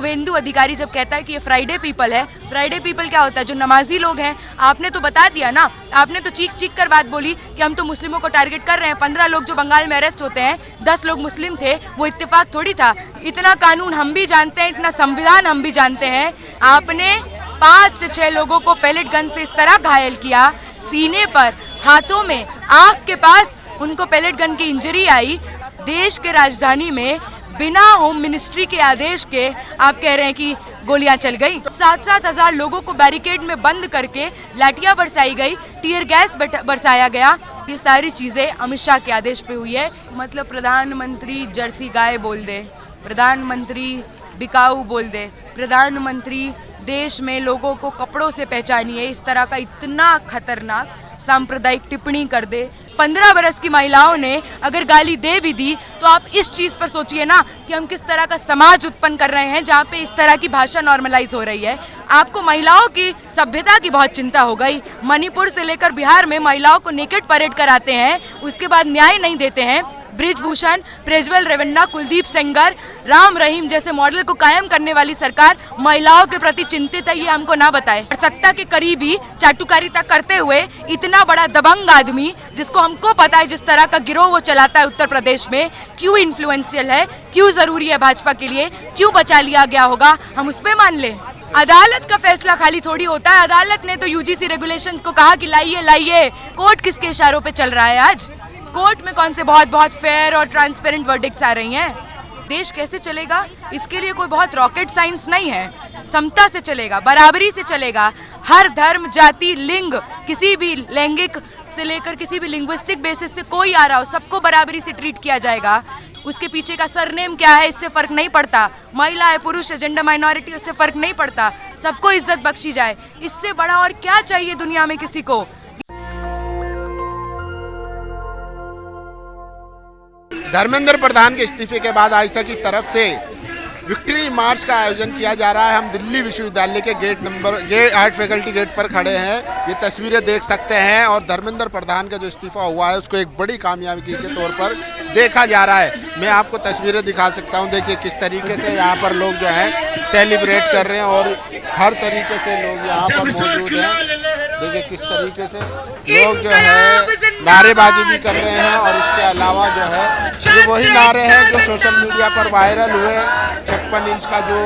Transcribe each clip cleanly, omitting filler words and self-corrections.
शुभेंदु अधिकारी जब कहता है कि ये फ्राइडे पीपल है, फ्राइडे पीपल क्या होता है? जो नमाजी लोग हैं। आपने तो बता दिया ना, आपने तो चीख चीख कर बात बोली कि हम तो मुस्लिमों को टारगेट कर रहे हैं। 15 लोग जो बंगाल में अरेस्ट होते हैं, 10 लोग मुस्लिम थे, वो इत्तेफाक थोड़ी था। इतना कानून हम भी जानते हैं, इतना संविधान हम भी जानते हैं। आपने 5 से 6 लोगों को पैलेट गन से इस तरह घायल किया, सीने पर, हाथों में, आँख के पास उनको पैलेट गन की इंजरी आई। देश के राजधानी में बिना होम मिनिस्ट्री के आदेश के आप कह रहे हैं कि गोलियां चल गई। 7-7 हज़ार लोगों को बैरिकेड में बंद करके लाठियां बरसाई गई, टीयर गैस बरसाया गया। ये सारी चीज़ें अमित शाह के आदेश पे हुई है। मतलब प्रधानमंत्री जर्सी गाय बोल दे, प्रधानमंत्री बिकाऊ बोल दे, प्रधानमंत्री देश में लोगों को कपड़ों से पहचानिए, इस तरह का इतना खतरनाक सांप्रदायिक टिप्पणी कर दे। 15 बरस की महिलाओं ने अगर गाली दे भी दी तो आप इस चीज़ पर सोचिए ना कि हम किस तरह का समाज उत्पन्न कर रहे हैं जहाँ पे इस तरह की भाषा नॉर्मलाइज हो रही है। आपको महिलाओं की सभ्यता की बहुत चिंता हो गई। मणिपुर से लेकर बिहार में महिलाओं को नेकेड परेड कराते हैं, उसके बाद न्याय नहीं देते हैं। ब्रिजभूषण, प्रज्वल रेवन्ना, कुलदीप सेंगर, राम रहीम जैसे मॉडल को कायम करने वाली सरकार महिलाओं के प्रति चिंतित है, ये हमको ना बताए। सत्ता के करीबी चाटुकारिता करते हुए इतना बड़ा दबंग आदमी, जिसको हमको पता है जिस तरह का गिरोह वो चलाता है उत्तर प्रदेश में, क्यों इन्फ्लुएंशियल है, क्यों जरूरी है भाजपा के लिए, क्यों बचा लिया गया होगा, हम उस पर मान लें? अदालत का फैसला खाली थोड़ी होता है। अदालत ने तो यूजीसी रेगुलेशंस को कहा कि लाइए लाइए। कोर्ट किसके इशारों पे चल रहा है आज? कोर्ट में कौन से बहुत फेयर और ट्रांसपेरेंट वर्डिक्ट्स आ रही हैं? देश कैसे चलेगा? इसके लिए कोई बहुत रॉकेट साइंस नहीं है। समता से चलेगा, बराबरी से चलेगा। हर धर्म, जाति, लिंग, किसी भी लैंगिक से लेकर किसी भी लिंग्विस्टिक बेसिस से कोई आ रहा हो, सबको बराबरी से ट्रीट किया जाएगा। उसके पीछे का सरनेम क्या है इससे फर्क नहीं पड़ता। महिला है, पुरुष है, जेंडर माइनॉरिटी, उससे फर्क नहीं पड़ता। सबको इज्जत बख्शी जाए। इससे बड़ा और क्या चाहिए दुनिया में किसी को? धर्मेंद्र प्रधान के इस्तीफे के बाद आयशा की तरफ से विक्ट्री मार्च का आयोजन किया जा रहा है। हम दिल्ली विश्वविद्यालय के गेट 8 फैकल्टी गेट पर खड़े हैं। ये तस्वीरें देख सकते हैं और धर्मेंद्र प्रधान का जो इस्तीफा हुआ है उसको एक बड़ी कामयाबी के तौर पर देखा जा रहा है। मैं आपको तस्वीरें दिखा सकता हूँ। देखिए किस तरीके से यहाँ पर लोग जो है सेलिब्रेट कर रहे हैं और हर तरीके से लोग यहाँ पर मौजूद हैं। देखिए किस तरीके से लोग जो है नारेबाजी भी कर रहे हैं और इसके अलावा जो है ये वही नारे हैं जो सोशल मीडिया पर वायरल हुए। 56 इंच का जो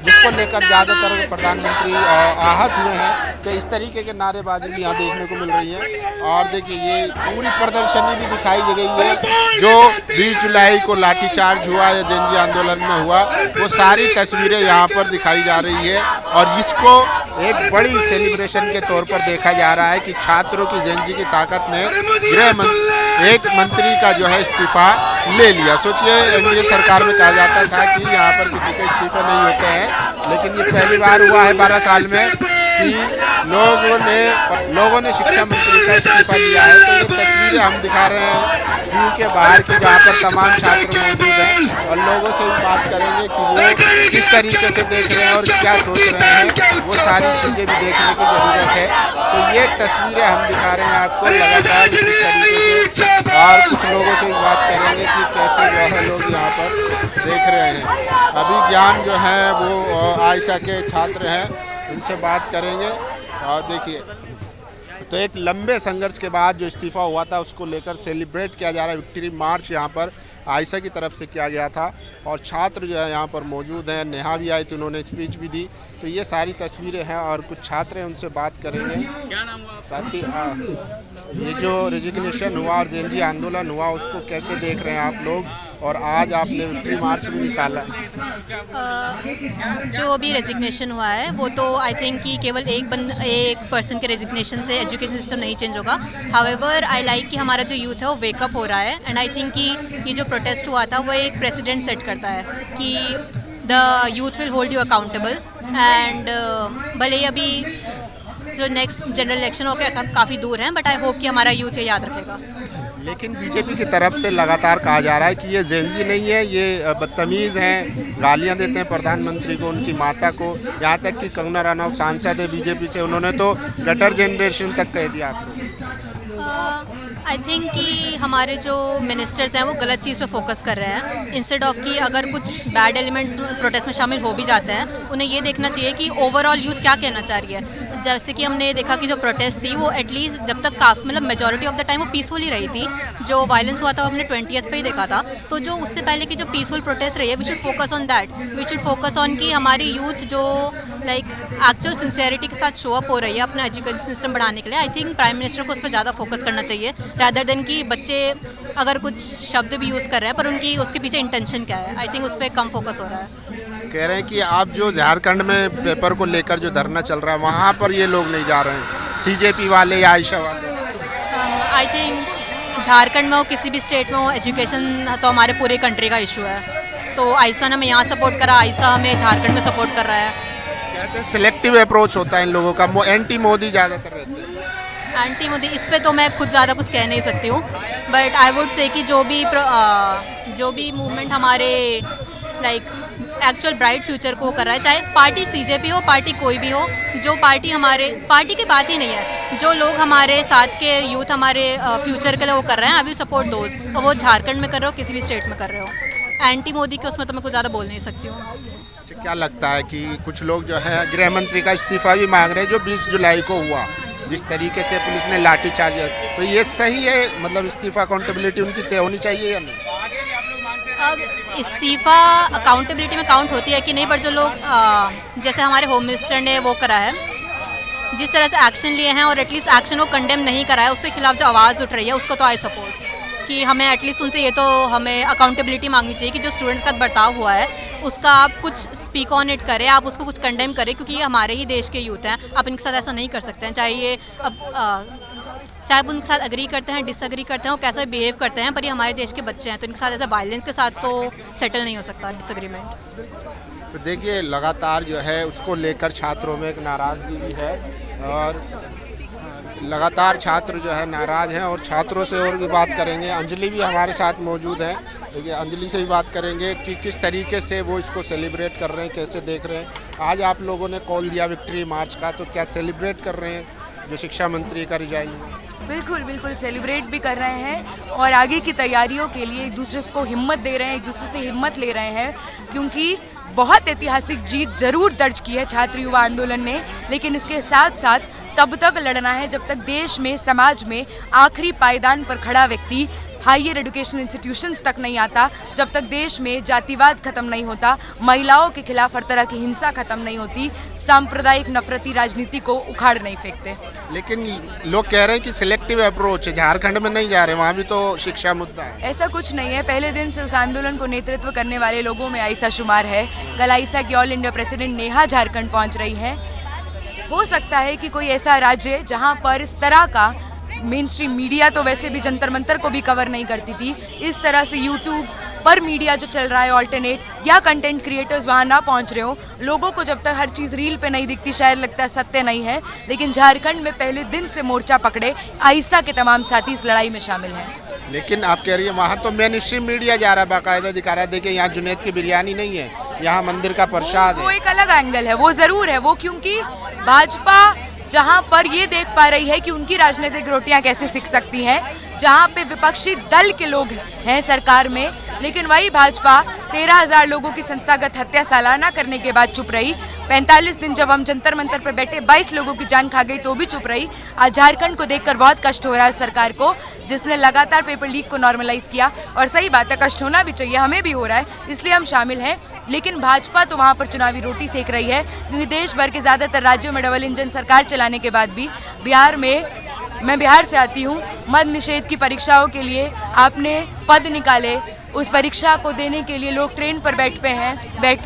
जिसको लेकर ज़्यादातर प्रधानमंत्री आहत हुए हैं। तो इस तरीके के नारेबाजी भी यहाँ देखने को मिल रही है। और देखिए ये पूरी प्रदर्शनी भी दिखाई गई है जो 20 जुलाई को लाठीचार्ज हुआ या जेनजी आंदोलन में हुआ, वो सारी तस्वीरें यहाँ पर दिखाई जा रही है। और इसको एक बड़ी सेलिब्रेशन के तौर पर देखा जा रहा है कि छात्रों की जेनजी की ताकत ने एक मंत्री का जो है इस्तीफा ले लिया। सोचिए एनडीए सरकार में कहा जाता था कि यहाँ पर किसी के इस्तीफे नहीं होते हैं, लेकिन ये पहली बार हुआ है 12 साल में कि लोगों ने शिक्षा मंत्री का इस्तीफा लिया है। तो ये तस्वीरें हम दिखा रहे हैं व्यू के बाहर की, जहाँ पर तमाम छात्र मौजूद हैं और लोगों से भी बात करेंगे कि वो किस तरीके से देख रहे हैं और क्या सोच रहे हैं। वो सारी चीज़ें भी देखने की ज़रूरत है। तो ये तस्वीरें हम दिखा रहे हैं आपको लगातार किस तरीके से, और कुछ लोगों से भी बात करेंगे कि कैसे जो है लोग यहाँ पर देख रहे हैं। अभी ज्ञान जो है वो आयशा के छात्र हैं, इनसे बात करेंगे। और देखिए तो एक लंबे संघर्ष के बाद जो इस्तीफा हुआ था उसको लेकर सेलिब्रेट किया जा रहा है। विक्ट्री मार्च यहाँ पर आयशा की तरफ से किया गया था और छात्र जो है यहाँ पर मौजूद हैं। नेहा भी आई थी, उन्होंने स्पीच भी दी। तो ये सारी तस्वीरें हैं और कुछ छात्र हैं, उनसे बात करेंगे। क्या नाम हुआ साथ ही ये जो रेजिग्नेशन हुआ और जेनजी आंदोलन हुआ उसको कैसे देख रहे हैं आप लोग? और आज आपने विक्ट्री मार्च भी निकाला। जो अभी रेजिग्नेशन हुआ है वो तो आई थिंक कि केवल एक पर्सन के रेजिग्नेशन से एजुकेशन सिस्टम नहीं चेंज होगा। हाउएवर आई लाइक कि हमारा जो यूथ है वो वेकअप हो रहा है। एंड आई थिंक कि ये जो प्रोटेस्ट हुआ था वो एक प्रेसिडेंट सेट करता है कि the youth will hold you accountable. And भले ही अभी जो नेक्स्ट जनरल इलेक्शन हो गया काफ़ी दूर हैं, बट आई होप कि हमारा यूथ ये याद रखेगा। लेकिन बीजेपी की तरफ से लगातार कहा जा रहा है कि ये जेनजी नहीं है, ये बदतमीज़ हैं, गालियां देते हैं प्रधानमंत्री को, उनकी माता को। यहाँ तक कि कंगना रनौत सांसद है बीजेपी से, उन्होंने तो गटर जनरेशन तक कह दिया आपको। आई थिंक कि हमारे जो मिनिस्टर्स हैं वो गलत चीज़ पे फोकस कर रहे हैं, इंस्टेड ऑफ कि अगर कुछ बैड एलिमेंट्स प्रोटेस्ट में शामिल हो भी जाते हैं, उन्हें ये देखना चाहिए कि ओवरऑल यूथ क्या कहना चाह रही है। जैसे कि हमने देखा कि जो प्रोटेस्ट थी वो एटलीस्ट जब तक काफ़ी मतलब मेजॉरिटी ऑफ द टाइम वो पीसफुली रही थी। जो वायलेंस हुआ था वो हमने 20th पे ही देखा था। तो जो उससे पहले की जो पीसफुल प्रोटेस्ट रही है, we should focus on that. We should focus on कि हमारी यूथ जो लाइक एक्चुअल सिंसियरिटी के साथ शो अप हो रही है अपना एजुकेशन सिस्टम बढ़ाने के लिए, आई थिंक प्राइम मिनिस्टर को उस पर ज़्यादा फोकस करना चाहिए, रैदर देन कि बच्चे अगर कुछ शब्द भी यूज़ कर रहे हैं पर उनकी उसके पीछे इंटेंशन क्या है। आई थिंक उस पर कम फोकस हो रहा है। कह रहे हैं कि आप जो झारखंड में पेपर को लेकर जो धरना चल रहा है वहाँ पर ये लोग नहीं जा रहे हैं, सीजेपी वाले या आयशा वाले। आई थिंक झारखंड में हो किसी भी स्टेट में हो, एजुकेशन तो हमारे पूरे कंट्री का इशू है। तो आयशा ने हमें यहाँ सपोर्ट करा, आयशा हमें झारखंड में सपोर्ट कर रहा है। कहते हैं सिलेक्टिव अप्रोच होता है इन लोगों का, एंटी मोदी ज़्यादातर रहते हैं। एंटी मोदी इस पे तो मैं खुद ज़्यादा कुछ कह नहीं सकती हूँ, बट आई वुड से कि जो भी मूवमेंट हमारे लाइक एक्चुअल ब्राइट फ्यूचर को कर रहा है, चाहे पार्टी सीजेपी हो, पार्टी कोई भी हो, जो पार्टी हमारे पार्टी की बात ही नहीं है, जो लोग हमारे साथ के यूथ हमारे फ्यूचर के लिए वो कर रहे हैं, आई विल सपोर्ट दोज। और वो झारखंड में कर रहे हो किसी भी स्टेट में कर रहे हो। एंटी मोदी के उसमें तो मैं कुछ ज़्यादा बोल नहीं सकती हूँ। क्या लगता है कि कुछ लोग जो है गृह मंत्री का इस्तीफा भी मांग रहे हैं, जो 20 जुलाई को हुआ, जिस तरीके से पुलिस ने लाठीचार्ज किया, तो ये सही है? मतलब इस्तीफा अकाउंटेबिलिटी उनकी तय होनी चाहिए या नहीं? अब इस्तीफ़ा अकाउंटेबिलिटी में काउंट होती है कि नहीं, पर जो लोग जैसे हमारे होम मिनिस्टर ने वो करा है, जिस तरह से एक्शन लिए हैं और एटलीस्ट एक्शन को कंडेम नहीं करा है, उसके खिलाफ जो आवाज़ उठ रही है उसको तो आई सपोर्ट कि हमें एटलीस्ट उनसे ये तो हमें अकाउंटेबिलिटी मांगनी चाहिए कि जो स्टूडेंट्स का बर्ताव हुआ है उसका आप कुछ स्पीक ऑन इट करें, आप उसको कुछ कंडेम करें, क्योंकि ये हमारे ही देश के यूथ हैं। आप इनके साथ ऐसा नहीं कर सकते हैं, चाहे आप उनके साथ एग्री करते हैं, डिसएग्री करते हैं, वो कैसा बिहेव करते हैं, पर ये हमारे देश के बच्चे हैं, तो इनके साथ ऐसा वायलेंस के साथ तो सेटल नहीं हो सकता डिसएग्रीमेंट। तो देखिए लगातार जो है उसको लेकर छात्रों में एक नाराज़गी भी है और लगातार छात्र जो है नाराज़ हैं और छात्रों से और भी बात करेंगे। अंजलि भी हमारे साथ मौजूद है, देखिए अंजलि से भी बात करेंगे कि किस तरीके से वो इसको सेलिब्रेट कर रहे हैं, कैसे देख रहे हैं। आज आप लोगों ने कॉल दिया विक्ट्री मार्च का, तो क्या सेलिब्रेट कर रहे हैं जो शिक्षा मंत्री का रिजाइन? बिल्कुल बिल्कुल सेलिब्रेट भी कर रहे हैं और आगे की तैयारियों के लिए एक दूसरे को हिम्मत दे रहे हैं, एक दूसरे से हिम्मत ले रहे हैं, क्योंकि बहुत ऐतिहासिक जीत जरूर दर्ज की है छात्र युवा आंदोलन ने, लेकिन इसके साथ साथ तब तक लड़ना है जब तक देश में, समाज में आखिरी पायदान पर खड़ा व्यक्ति हायर एजुकेशन इंस्टीट्यूशंस तक नहीं आता, जब तक देश में जातिवाद खत्म नहीं होता, महिलाओं के खिलाफ हर तरह की हिंसा खत्म नहीं होती, सांप्रदायिक नफरती राजनीति को उखाड़ नहीं फेंकते। लेकिन लोग कह रहे हैं कि सिलेक्टिव अप्रोच है, झारखंड में नहीं जा रहे, वहाँ भी तो शिक्षा मुद्दा है। ऐसा कुछ नहीं है, पहले दिन से उस आंदोलन को नेतृत्व करने वाले लोगों में आयशा शुमार है। कल आयशा की all India president Neha Jharkhand पहुँच रही हैं। हो सकता है कि कोई ऐसा राज्य जहाँ पर इस तरह का मेन स्ट्रीम मीडिया तो वैसे भी जंतर मंतर को भी कवर नहीं करती थी, इस तरह से यूट्यूब पर मीडिया जो चल रहा है ऑल्टरनेट या कंटेंट क्रिएटर्स वहाँ ना पहुँच रहे हो। लोगों को जब तक हर चीज़ रील पे नहीं दिखती शायद लगता है सत्य नहीं है, लेकिन झारखंड में पहले दिन से मोर्चा पकड़े आयशा के तमाम साथी इस लड़ाई में शामिल हैं। लेकिन आप कह रही है वहाँ तो मेन स्ट्रीम मीडिया जा रहा है, बाकायदा दिखा रहा है, देखिए यहाँ जुनैद की बिरयानी नहीं है, यहाँ मंदिर का प्रसाद है। वो एक अलग एंगल है, वो ज़रूर है, वो क्योंकि भाजपा जहां पर ये देख पा रही है कि उनकी राजनीतिक रोटियां कैसे सिक सकती हैं, जहां पे विपक्षी दल के लोग हैं सरकार में, लेकिन वही भाजपा 13,000 लोगों की संस्थागत हत्या सालाना करने के बाद चुप रही। 45 दिन जब हम जंतर मंतर पर बैठे 22 लोगों की जान खा गई तो भी चुप रही। आज झारखंड को देखकर बहुत कष्ट हो रहा है सरकार को, जिसने लगातार पेपर लीक को नॉर्मलाइज किया, और सही बात है कष्ट होना भी चाहिए, हमें भी हो रहा है, इसलिए हम शामिल हैं। लेकिन भाजपा तो वहाँ पर चुनावी रोटी सेक रही है, क्योंकि देश भर के ज़्यादातर राज्यों में डबल इंजन सरकार चलाने के बाद भी बिहार में, मैं बिहार से आती हूँ, मद निषेध की परीक्षाओं के लिए आपने पद निकाले, उस परीक्षा को देने के लिए लोग ट्रेन पर बैठते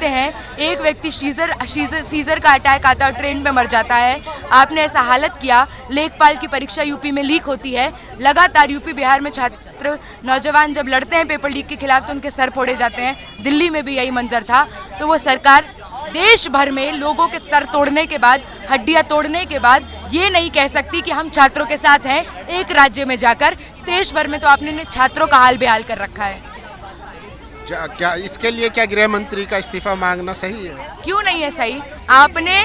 हैं, एक व्यक्ति सीजर का अटैक आता है और ट्रेन पे मर जाता है। आपने ऐसा हालत किया, लेखपाल की परीक्षा यूपी में लीक होती है, लगातार यूपी बिहार में छात्र नौजवान जब लड़ते हैं पेपर लीक के खिलाफ तो उनके सर फोड़े जाते हैं, दिल्ली में भी यही मंजर था। तो वो सरकार देश भर में लोगों के सर तोड़ने के बाद, हड्डियां तोड़ने के बाद ये नहीं कह सकती कि हम छात्रों के साथ हैं। एक राज्य में जाकर देश भर में तो आपने छात्रों का हाल बेहाल कर रखा है। क्या इसके लिए क्या गृह मंत्री का इस्तीफा मांगना सही है? क्यों नहीं है सही? आपने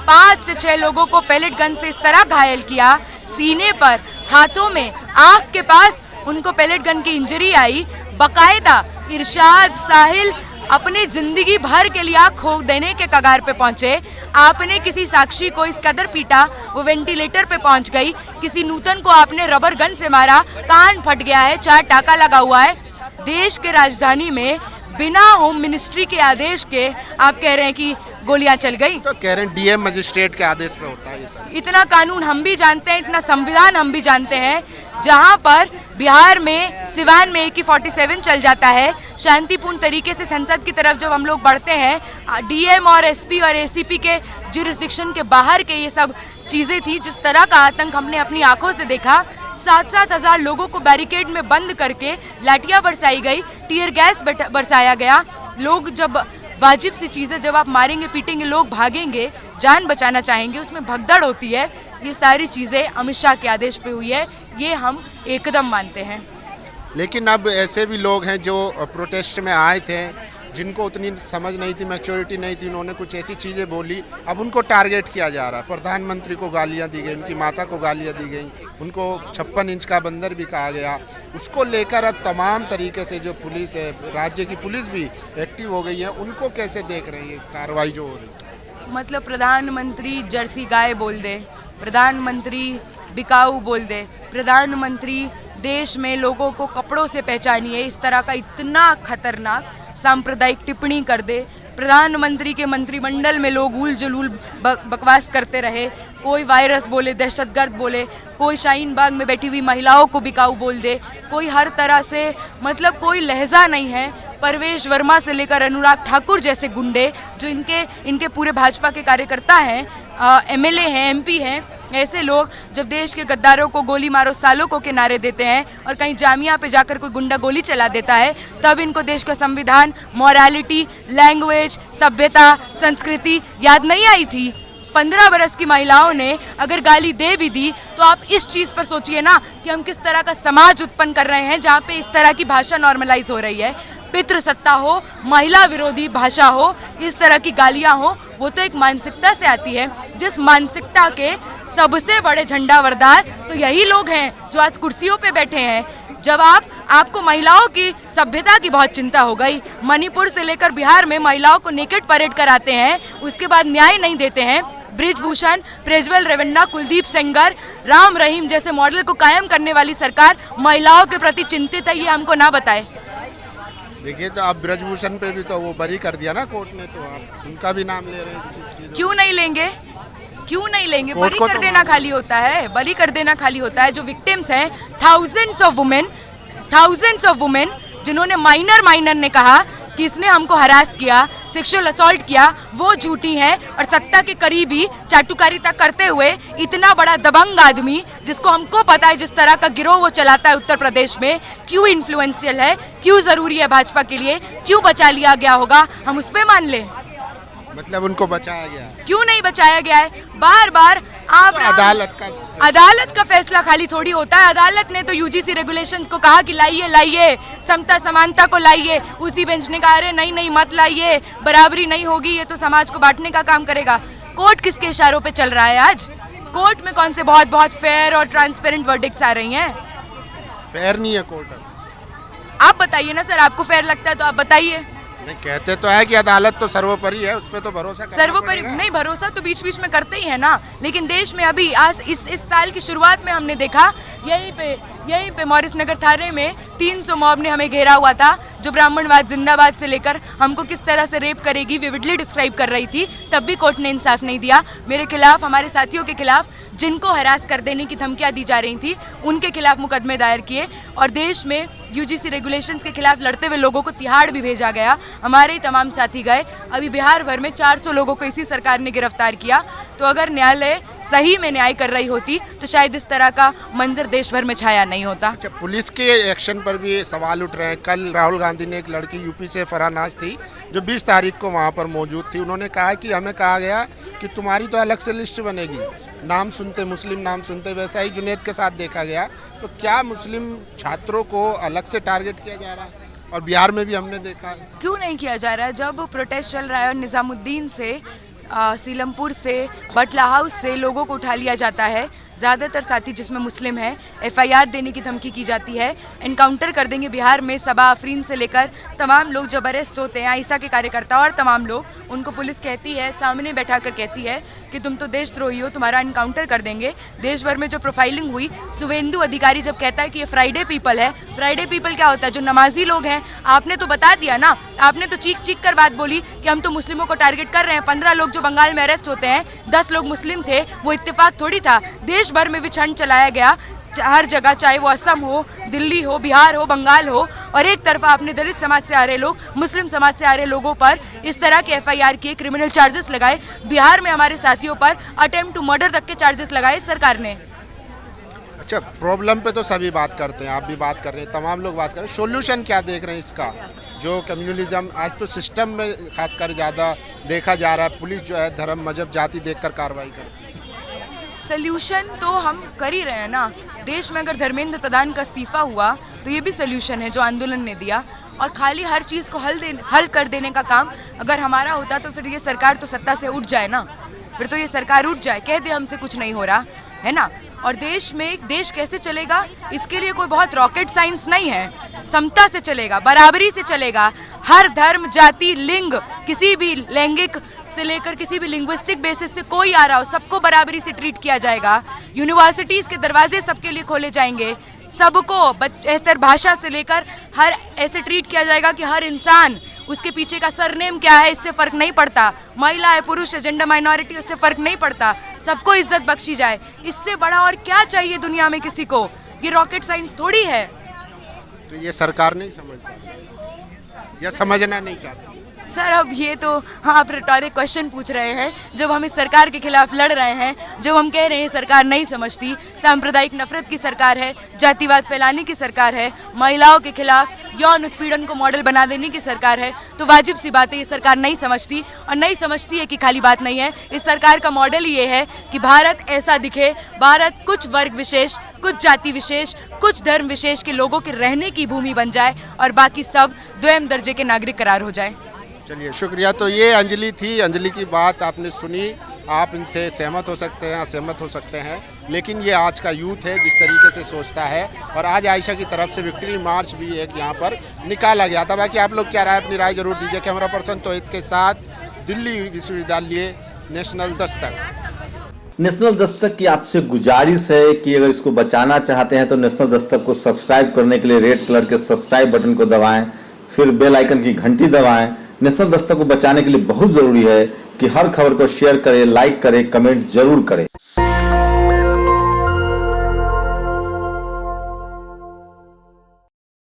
5 से 6 लोगों को पैलेट गन से इस तरह घायल किया, सीने पर, हाथों में, आँख के पास उनको पैलेट गन की इंजरी आई। बकायदा इरशाद साहिल अपनी जिंदगी भर के लिए आँख खो देने के कगार पे पहुंचे। आपने किसी साक्षी को इस कदर पीटा वो वेंटिलेटर पे पहुंच गई। किसी नूतन को आपने रबर गन से मारा, कान फट गया है, 4 टाका लगा हुआ है। देश के राजधानी में बिना होम मिनिस्ट्री के आदेश के आप कह रहे हैं कि गोलियां चल गई। तो कह रहे हैं डीएम मजिस्ट्रेट के आदेश पे होता है ये सब। इतना कानून हम भी जानते हैं, इतना संविधान हम भी जानते हैं। जहां पर बिहार में सिवान में AK-47 चल जाता है, शांतिपूर्ण तरीके से संसद की तरफ जब हम लोग बढ़ते हैं, डीएम और एसपी और एसीपी के जुरिस्डिक्शन के बाहर के ये सब चीज़ें थी। जिस तरह का आतंक हमने अपनी आंखों से देखा, 7-7 हज़ार लोगों को बैरिकेड में बंद करके लाठियां बरसाई गई, टीयर गैस बरसाया गया। लोग जब वाजिब सी चीज़ें जब आप मारेंगे पीटेंगे, लोग भागेंगे, जान बचाना चाहेंगे, उसमें भगदड़ होती है। ये सारी चीज़ें अमित शाह के आदेश पे हुई है, ये हम एकदम मानते हैं। लेकिन अब ऐसे भी लोग हैं जो प्रोटेस्ट में आए थे, जिनको उतनी समझ नहीं थी, मैच्योरिटी नहीं थी, उन्होंने कुछ ऐसी चीज़ें बोली, अब उनको टारगेट किया जा रहा है। प्रधानमंत्री को गालियां दी गई, उनकी माता को गालियां दी गई, उनको 56 इंच का बंदर भी कहा गया। उसको लेकर अब तमाम तरीके से जो पुलिस है, राज्य की पुलिस भी एक्टिव हो गई है। उनको कैसे देख रहे हैं इस कार्रवाई जो हो रही है? मतलब प्रधानमंत्री जर्सी गाय बोल दे, प्रधानमंत्री बिकाऊ बोल दे, प्रधानमंत्री देश में लोगों को कपड़ों से पहचानिए, इस तरह का इतना खतरनाक सांप्रदायिक टिप्पणी कर दे। प्रधानमंत्री के मंत्रिमंडल में लोग उल जलूल बकवास करते रहे, कोई वायरस बोले, दहशतगर्द बोले, कोई शाहीन बाग में बैठी हुई महिलाओं को बिकाऊ बोल दे, कोई हर तरह से, मतलब कोई लहजा नहीं है। परवेश वर्मा से लेकर अनुराग ठाकुर जैसे गुंडे जो इनके पूरे भाजपा के कार्यकर्ता हैं, एमएलए हैं, एमपी हैं, ऐसे लोग जब देश के गद्दारों को गोली मारो सालों को के नारे देते हैं और कहीं जामिया पे जाकर कोई गुंडा गोली चला देता है, तब इनको देश का संविधान, मॉरलिटी, लैंग्वेज, सभ्यता, संस्कृति याद नहीं आई थी। 15 बरस की महिलाओं ने अगर गाली दे भी दी तो आप इस चीज़ पर सोचिए ना कि हम किस तरह का समाज उत्पन्न कर रहे हैं जहाँ पे इस तरह की भाषा नॉर्मलाइज हो रही है। पितृसत्ता हो, महिला विरोधी भाषा हो, इस तरह की गालियाँ हो, वो तो एक मानसिकता से आती है। जिस मानसिकता के सबसे बड़े झंडावरदार तो यही लोग हैं जो आज कुर्सियों पे बैठे हैं। जब आपको महिलाओं की सभ्यता की बहुत चिंता हो गई, मणिपुर से लेकर बिहार में महिलाओं को नेकेड परेड कराते हैं, उसके बाद न्याय नहीं देते हैं। ब्रिजभूषण, प्रज्वल रेवन्ना, कुलदीप सेंगर, राम रहीम जैसे मॉडल को कायम करने वाली सरकार महिलाओं के प्रति चिंतित है, ये हमको ना बताए। देखिए, तो अब ब्रजभूषण पे भी तो वो बरी कर दिया ना कोर्ट ने, तो आप उनका भी नाम ले रहे हैं। क्यों नहीं लेंगे, क्यों नहीं लेंगे? कोर्ट बरी को कर तो देना खाली होता है, बरी कर देना खाली होता है। जो विक्टिम्स हैं, थाउजेंड्स ऑफ वुमेन जिन्होंने माइनर ने कहा कि इसने हमको हरास किया, सेक्सुअल असॉल्ट किया, वो झूठी हैं। और सत्ता के करीबी चाटुकारिता करते हुए इतना बड़ा दबंग आदमी, जिसको हमको पता है जिस तरह का गिरोह वो चलाता है उत्तर प्रदेश में, क्यों इन्फ्लुएंशियल है, क्यों ज़रूरी है भाजपा के लिए, क्यों बचा लिया गया होगा, हम उस पर मान लें। मतलब उनको बचाया गया, क्यों नहीं बचाया गया है? बार बार आप अदालत का फैसला खाली थोड़ी होता है। अदालत ने तो यूजीसी रेगुलेशंस को कहा कि लाइए, समता समानता को लाइए। उसी बेंच ने कहा अरे नहीं मत लाइए, बराबरी नहीं होगी, ये तो समाज को बांटने का काम करेगा। कोर्ट किसके इशारों पे चल रहा है आज? कोर्ट में कौन से बहुत फेयर और ट्रांसपेरेंट वर्डिक्ट्स आ रही हैं? फेयर नहीं है कोर्ट। आप बताइए ना सर, आपको फेयर लगता है तो आप बताइए। नहीं, कहते तो है कि अदालत तो सर्वोपरि है, उस पर तो भरोसा करना सर्वोपरि पड़ेगा। नहीं, भरोसा तो बीच बीच में करते ही है ना। लेकिन देश में अभी आज इस साल की शुरुआत में हमने देखा, यहीं पे मॉरिस नगर थाने में 300 मॉब ने हमें घेरा हुआ था, जो ब्राह्मणवाद जिंदाबाद से लेकर हमको किस तरह से रेप करेगी विविडली डिस्क्राइब कर रही थी। तब भी कोर्ट ने इंसाफ नहीं दिया। मेरे खिलाफ, हमारे साथियों के खिलाफ जिनको हरास कर देने की धमकियां दी जा रही थी, उनके खिलाफ मुकदमे दायर किए। और देश में यूजीसी रेगुलेशंस के खिलाफ लड़ते हुए लोगों को तिहाड़ भी भेजा गया। हमारे ही तमाम साथी गए। अभी बिहार भर में 400 लोगों को इसी सरकार ने गिरफ्तार किया। तो अगर न्यायालय सही में न्याय कर रही होती तो शायद इस तरह का मंजर देश भर में छाया नहीं होता। अच्छा, पुलिस के एक्शन पर भी सवाल उठ रहे हैं। कल राहुल गांधी ने एक लड़की यूपी से फरानाज थी, जो 20 तारीख को वहाँ पर मौजूद थी, उन्होंने कहा कि हमें कहा गया कि तुम्हारी तो अलग से लिस्ट बनेगी, नाम सुनते मुस्लिम नाम सुनते। वैसा ही जुनैद के साथ देखा गया। तो क्या मुस्लिम छात्रों को अलग से टारगेट किया जा रहा है? और बिहार में भी हमने देखा है। क्यों नहीं किया जा रहा है? जब प्रोटेस्ट चल रहा है और निज़ामुद्दीन से सीलमपुर से, बटला हाउस से लोगों को उठा लिया जाता है। ज़्यादातर साथी जिसमें मुस्लिम हैं, एफआईआर देने की धमकी की जाती है। इनकाउंटर कर देंगे। बिहार में सबा आफरीन से लेकर तमाम लोग जब अरेस्ट होते हैं, आइसा के कार्यकर्ता और तमाम लोग, उनको पुलिस कहती है, सामने बैठा कर कहती है कि तुम तो देशद्रोही हो, तुम्हारा इनकाउंटर कर देंगे। देश भर में जो प्रोफाइलिंग हुई, शुभेंदु अधिकारी जब कहता है कि ये फ्राइडे पीपल है। फ्राइडे पीपल क्या होता है? जो नमाजी लोग हैं। आपने तो बता दिया ना, आपने तो चीख चीख कर बात बोली कि हम तो मुस्लिमों को टारगेट कर रहे हैं। 15 लोग जो बंगाल में अरेस्ट होते हैं, 10 लोग मुस्लिम थे, वो इत्तेफाक थोड़ी था। देश भर में विछन चलाया गया हर जगह, चाहे वो असम हो, दिल्ली हो, बिहार हो, बंगाल हो, और एक तरफा आपने दलित समाज से आ रहे लोग, मुस्लिम समाज से आ रहे लोगों पर इस तरह के एफआईआर किए, क्रिमिनल चार्जेस लगाए। बिहार में हमारे साथियों पर अटेम्प्ट टू मर्डर तक के चार्जेस लगाए सरकार ने। अच्छा, प्रॉब्लम पे तो सभी बात करते हैं, आप भी बात कर रहे हैं, तमाम लोग बात कर रहे हैं। सोल्यूशन क्या देख रहे हैं इसका? जो कम्युनलिज्म आज तो सिस्टम में खासकर ज़्यादा देखा जा रहा है, पुलिस जो है धर्म, मजहब, जाति देखकर कार्रवाई करती है। सोल्यूशन तो हम कर ही रहे हैं ना। देश में अगर धर्मेंद्र प्रधान का इस्तीफा हुआ तो ये भी सोल्यूशन है जो आंदोलन ने दिया। और खाली हर चीज़ को हल कर देने का काम अगर हमारा होता तो फिर ये सरकार तो सत्ता से उठ जाए ना। फिर तो ये सरकार उठ जाए, कह दे हमसे कुछ नहीं हो रहा है ना। और देश कैसे चलेगा, इसके लिए कोई बहुत रॉकेट साइंस नहीं है। समता से चलेगा, बराबरी से चलेगा। हर धर्म, जाति, लिंग, किसी भी लैंगिक से लेकर किसी भी लिंग्विस्टिक बेसिस से कोई आ रहा हो, सबको बराबरी से ट्रीट किया जाएगा। यूनिवर्सिटीज़ के दरवाजे सबके लिए खोले जाएंगे। सबको बेहतर भाषा से लेकर हर ऐसे ट्रीट किया जाएगा कि हर इंसान, उसके पीछे का सरनेम क्या है इससे फ़र्क नहीं पड़ता, महिला है, पुरुष है, जेंडर माइनॉरिटी, उससे फ़र्क नहीं पड़ता, सबको इज्जत बख्शी जाए। इससे बड़ा और क्या चाहिए दुनिया में किसी को? ये रॉकेट साइंस थोड़ी है। तो ये सरकार नहीं समझती या समझना नहीं चाहती? सर अब ये तो आप रिटॉरिक क्वेश्चन पूछ रहे हैं। जब हम इस सरकार के खिलाफ लड़ रहे हैं, जब हम कह रहे हैं सरकार नहीं समझती, सांप्रदायिक नफरत की सरकार है, जातिवाद फैलाने की सरकार है, महिलाओं के खिलाफ यौन उत्पीड़न को मॉडल बना देने की सरकार है, तो वाजिब सी बात है ये सरकार नहीं समझती। और नहीं समझती है कि खाली बात नहीं है, इस सरकार का मॉडल ये है कि भारत ऐसा दिखे, भारत कुछ वर्ग विशेष, कुछ जाति विशेष, कुछ धर्म विशेष के लोगों के रहने की भूमि बन जाए और बाकी सब द्वितीय दर्जे के नागरिक करार हो जाए। चलिए, शुक्रिया। तो ये अंजलि थी। अंजलि की बात आपने सुनी, आप इनसे सहमत हो सकते हैं, असहमत हो सकते हैं, लेकिन ये आज का यूथ है जिस तरीके से सोचता है। और आज आयशा की तरफ से विक्ट्री मार्च भी एक यहाँ पर निकाला गया था। बाकी आप लोग क्या राय, अपनी राय जरूर दीजिए। कैमरा पर्सन तोहिद के साथ, दिल्ली विश्वविद्यालय, नेशनल दस्तक। नेशनल दस्तक की आपसे गुजारिश है कि अगर इसको बचाना चाहते हैं तो नेशनल दस्तक को सब्सक्राइब करने के लिए रेड कलर के सब्सक्राइब बटन को दबाएं, फिर बेल आइकन की घंटी दबाएं। नेशनल दस्तक को बचाने के लिए बहुत जरूरी है कि हर खबर को शेयर करें, लाइक करें, कमेंट जरूर करें।